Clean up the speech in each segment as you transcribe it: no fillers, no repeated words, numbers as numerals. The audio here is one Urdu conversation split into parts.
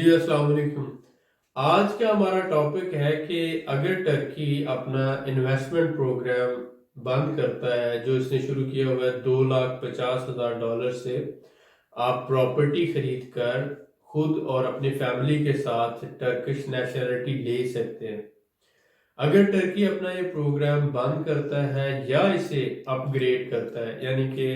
جی السلام علیکم۔ آج کا ہمارا ٹاپک ہے کہ اگر ٹرکی اپنا انویسٹمنٹ پروگرام بند کرتا ہے جو اس نے شروع کیا ہوا ہے $2,50,000 سے، آپ پراپرٹی خرید کر خود اور اپنی فیملی کے ساتھ ٹرکش نیشنلٹی لے سکتے ہیں۔ اگر ٹرکی اپنا یہ پروگرام بند کرتا ہے یا اسے اپ گریڈ کرتا ہے، یعنی کہ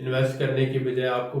انویسٹ کرنے کی بجائے آپ کو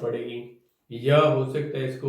پڑے گی، یا ہو سکتا ہے اس کو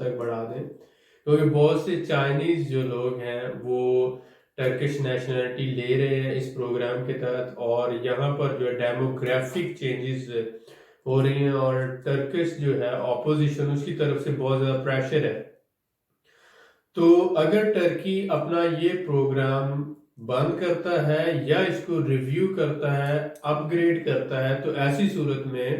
تک بڑھا دیں، کیونکہ بہت سے چائنیز جو لوگ ہیں وہ ٹرکش نیشنلٹی لے رہے ہیں اس پروگرام کے تحت، اور یہاں پر جو ڈیموگرافک چینجز ہو رہی ہیں اور ٹرکش جو ہے اپوزیشن اس کی طرف سے بہت زیادہ پریشر ہے۔ تو اگر ٹرکی اپنا یہ پروگرام بند کرتا ہے یا اس کو ریویو کرتا ہے، اپ گریڈ کرتا ہے، تو ایسی صورت میں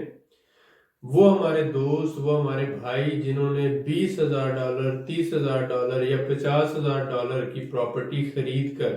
وہ ہمارے دوست، وہ ہمارے بھائی جنہوں نے $20,000 $30,000 یا $50,000 کی پراپرٹی خرید کر،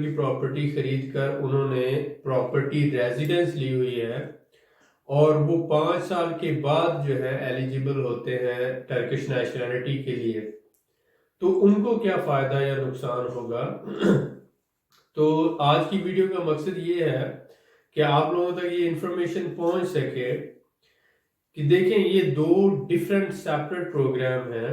کی پراپرٹی خرید کر انہوں نے پراپرٹی ریزیڈنس لی ہوئی ہے، اور وہ 5 سال کے بعد جو ہے ایلیجیبل ہوتے ہیں ٹرکش نیشنلٹی کے لیے، تو ان کو کیا فائدہ یا نقصان ہوگا؟ تو آج کی ویڈیو کا مقصد یہ ہے کہ آپ لوگوں تک یہ انفارمیشن پہنچ سکے کہ دیکھیں یہ دو ڈیفرنٹ سیپریٹ پروگرام ہیں۔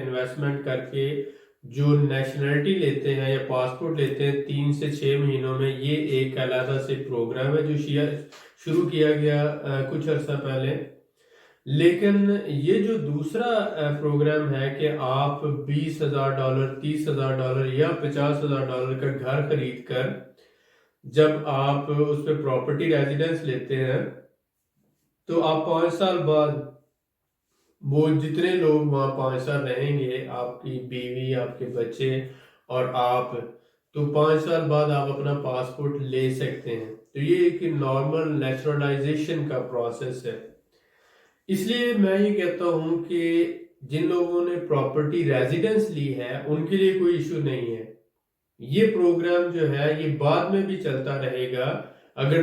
انویسٹمنٹ کر کے جو نیشنلٹی لیتے ہیں یا پاسپورٹ لیتے ہیں 3 سے 6 مہینوں میں، یہ ایک علیحدہ سے پروگرام ہے جو شروع کیا گیا کچھ عرصہ پہلے۔ لیکن یہ جو دوسرا پروگرام ہے کہ آپ $20,000 $30,000 یا $50,000 کا گھر خرید کر جب آپ اس پہ پراپرٹی ریزیڈنس لیتے ہیں تو آپ 5 سال بعد، وہ جتنے لوگ وہاں 5 سال رہیں گے، آپ کی بیوی، آپ کے بچے اور آپ، تو 5 سال بعد آپ اپنا پاسپورٹ لے سکتے ہیں۔ تو یہ ایک نارمل نیچرلائزیشن کا پروسیس ہے۔ اس لیے میں یہ کہتا ہوں کہ جن لوگوں نے پراپرٹی ریزیڈنس لی ہے ان کے لیے کوئی ایشو نہیں ہے، یہ پروگرام جو ہے یہ بعد میں بھی چلتا رہے گا۔ اگر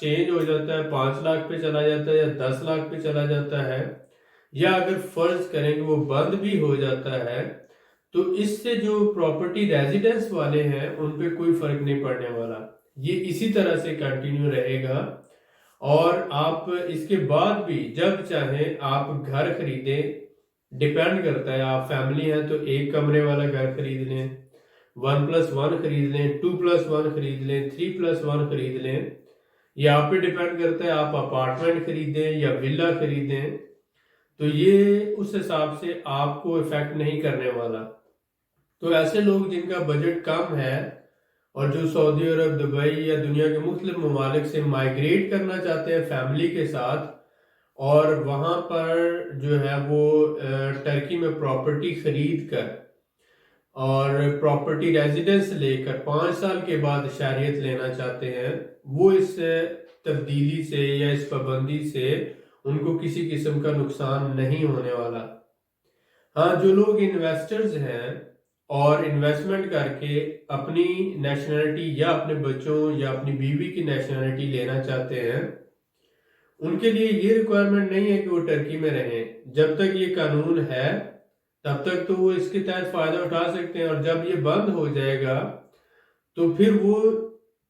چینج ہو جاتا ہے، 5 لاکھ پہ چلا جاتا ہے یا 10 لاکھ پہ چلا جاتا ہے، یا اگر فرض کریں کہ وہ بند بھی ہو جاتا ہے، تو اس سے جو پراپرٹی ریزیڈنس والے ہیں ان پہ کوئی فرق نہیں پڑنے والا، یہ اسی طرح سے کنٹینیو رہے گا۔ اور آپ اس کے بعد بھی جب چاہیں آپ گھر خریدیں، ڈیپینڈ کرتا ہے، آپ فیملی ہیں تو 1 کمرے والا گھر خرید لیں، 1+1 خرید لیں، 2+1 خرید لیں، 3+1 خرید لیں، یہ آپ پہ ڈیپینڈ کرتا ہے، آپ اپارٹمنٹ خریدیں یا ولا خریدیں، تو یہ اس حساب سے آپ کو افیکٹ نہیں کرنے والا۔ تو ایسے لوگ جن کا بجٹ کم ہے اور جو سعودی عرب، دبئی یا دنیا کے مختلف ممالک سے مائیگریٹ کرنا چاہتے ہیں فیملی کے ساتھ، اور وہاں پر جو ہے وہ ٹرکی میں پراپرٹی خرید کر اور پراپرٹی ریزیڈنس لے کر 5 سال کے بعد شہریت لینا چاہتے ہیں، وہ اس تبدیلی سے یا اس پابندی سے ان کو کسی قسم کا نقصان نہیں ہونے والا۔ ہاں، جو لوگ انویسٹرز ہیں اور انویسٹمنٹ کر کے اپنی نیشنلٹی یا اپنے بچوں یا اپنی بیوی کی نیشنلٹی لینا چاہتے ہیں، ان کے لیے یہ ریکوائرمنٹ نہیں ہے کہ وہ ٹرکی میں رہیں۔ جب تک یہ قانون ہے تب تک تو وہ اس کے تحت فائدہ اٹھا سکتے ہیں، اور جب یہ بند ہو جائے گا تو پھر وہ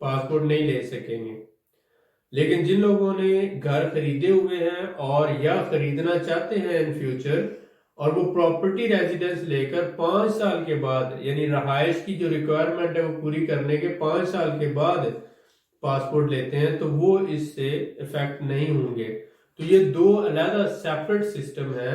پاسپورٹ نہیں لے سکیں گے۔ لیکن جن لوگوں نے گھر خریدے ہوئے ہیں اور یا خریدنا چاہتے ہیں ان فیوچر، اور وہ پراپرٹی ریزیڈنس لے کر 5 سال کے بعد، یعنی رہائش کی جو ریکوائرمنٹ ہے وہ پوری کرنے کے 5 سال کے بعد پاسپورٹ لیتے ہیں، تو وہ اس سے افیکٹ نہیں ہوں گے۔ تو یہ دو علیحدہ سیپریٹ سسٹم ہے۔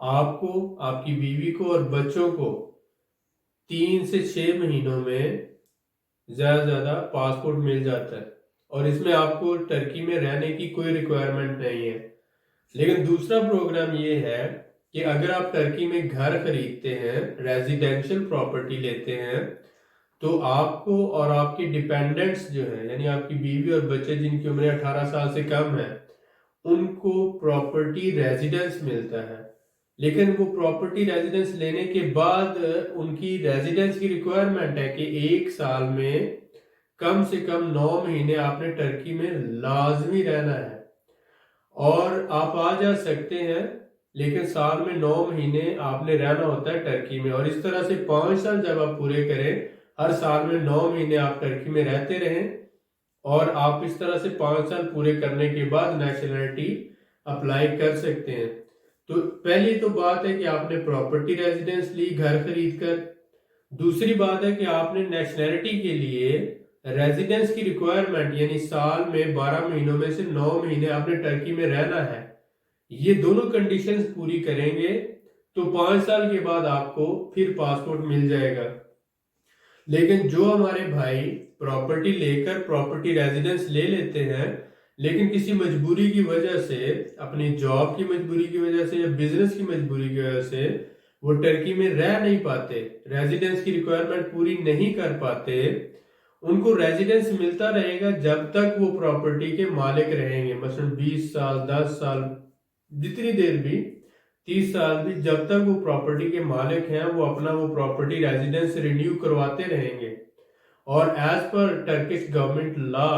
آپ کو، آپ کی بیوی کو اور بچوں کو 3 سے 6 مہینوں میں زیادہ سے زیادہ پاسپورٹ مل جاتا ہے، اور اس میں آپ کو ٹرکی میں رہنے کی کوئی ریکوائرمنٹ نہیں ہے۔ لیکن دوسرا پروگرام یہ ہے کہ اگر آپ ٹرکی میں گھر خریدتے ہیں، ریزیڈینشل پراپرٹی لیتے ہیں، تو آپ کو اور آپ کی ڈیپینڈنٹس جو ہیں، یعنی آپ کی بیوی اور بچے جن کی عمریں 18 سال سے کم ہیں، ان کو پراپرٹی ریزیڈنس ملتا ہے، لیکن وہ پراپرٹی ریزیڈنس لینے کے بعد ان کی ریزیڈنس کی ریکوائرمنٹ ہے کہ 1 سال میں کم سے کم 9 مہینے آپ نے ٹرکی میں لازمی رہنا ہے، اور آپ آ جا سکتے ہیں لیکن سال میں 9 مہینے آپ نے رہنا ہوتا ہے ٹرکی میں، اور اس طرح سے 5 سال جب آپ پورے کریں، ہر سال میں 9 مہینے آپ ٹرکی میں رہتے رہیں، اور آپ اس طرح سے 5 سال پورے کرنے کے بعد نیشنلٹی اپلائی کر سکتے ہیں۔ تو پہلی تو بات ہے کہ آپ نے پراپرٹی ریزیڈنس لی گھر خرید کر، دوسری بات ہے کہ آپ نے نیشنلٹی کے لیے ریزیڈنس کی ریکوائرمنٹ، یعنی سال میں 12 مہینوں میں سے 9 مہینے آپ نے ٹرکی میں رہنا ہے، یہ دونوں کنڈیشنز پوری کریں گے تو 5 سال کے بعد آپ کو پھر پاسپورٹ مل جائے گا۔ لیکن جو ہمارے بھائی پراپرٹی لے کر پراپرٹی ریزیڈنس لے لیتے ہیں لیکن کسی مجبوری کی وجہ سے، اپنی جاب کی مجبوری کی وجہ سے یا بزنس کی مجبوری کی وجہ سے وہ ٹرکی میں رہ نہیں پاتے، ریزیڈنس کی ریکوائرمنٹ پوری نہیں کر پاتے، ان کو ریزیڈنس ملتا رہے گا جب تک وہ پراپرٹی کے مالک رہیں گے، مثلا 20 سال 10 سال، جتنی دیر بھی، 30 سال بھی، جب تک وہ پراپرٹی کے مالک ہیں وہ اپنا وہ پراپرٹی ریزیڈنس رینیو کرواتے رہیں گے، اور ایز پر ٹرکش گورنمنٹ لا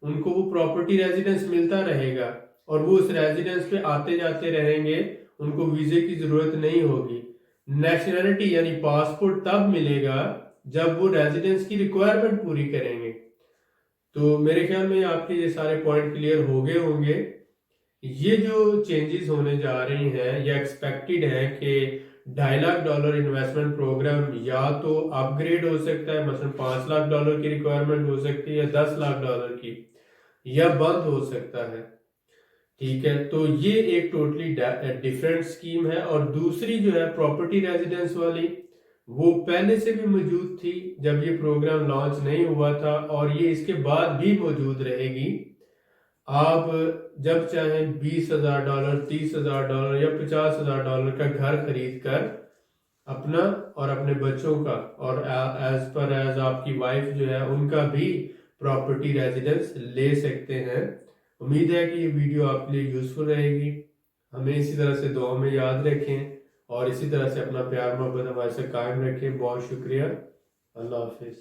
ان کو وہ پراپرٹی ریزیڈنس ملتا رہے گا، اور وہ اس ریزیڈنس پہ آتے جاتے رہیں گے، ان کو ویزے کی ضرورت نہیں ہوگی۔ نیشنلٹی یعنی پاسپورٹ تب ملے گا جب وہ ریزیڈنس کی ریکوائرمنٹ پوری کریں گے۔ تو میرے خیال میں آپ کے یہ سارے پوائنٹ کلیئر ہو گئے ہوں گے۔ یہ جو چینجز ہونے جا رہی ہیں یا ایکسپیکٹڈ ہے کہ $2.5 لاکھ انویسٹمنٹ پروگرام یا تو اپ گریڈ ہو سکتا ہے، مثلا $5 لاکھ کی ریکوائرمنٹ ہو سکتی ہے یا $10 لاکھ کی، یا بند ہو سکتا ہے، ٹھیک ہے۔ تو یہ ایک ٹوٹلی ڈیفرنٹ سکیم ہے، اور دوسری جو ہے پراپرٹی ریزیڈنس والی، وہ پہلے سے بھی موجود تھی جب یہ پروگرام لانچ نہیں ہوا تھا، اور یہ اس کے بعد بھی موجود رہے گی۔ آپ جب چاہیں $20,000 $30,000 یا $50,000 کا گھر خرید کر اپنا اور اپنے بچوں کا اور ایز پر ایز آپ کی وائف جو ہے ان کا بھی پراپرٹی ریزیڈنس لے سکتے ہیں۔ امید ہے کہ یہ ویڈیو آپ کے لیے یوزفل رہے گی۔ ہمیں اسی طرح سے دعا میں یاد رکھیں، اور اسی طرح سے اپنا پیار محبت ہمارے سے قائم رکھیں۔ بہت شکریہ، اللہ حافظ۔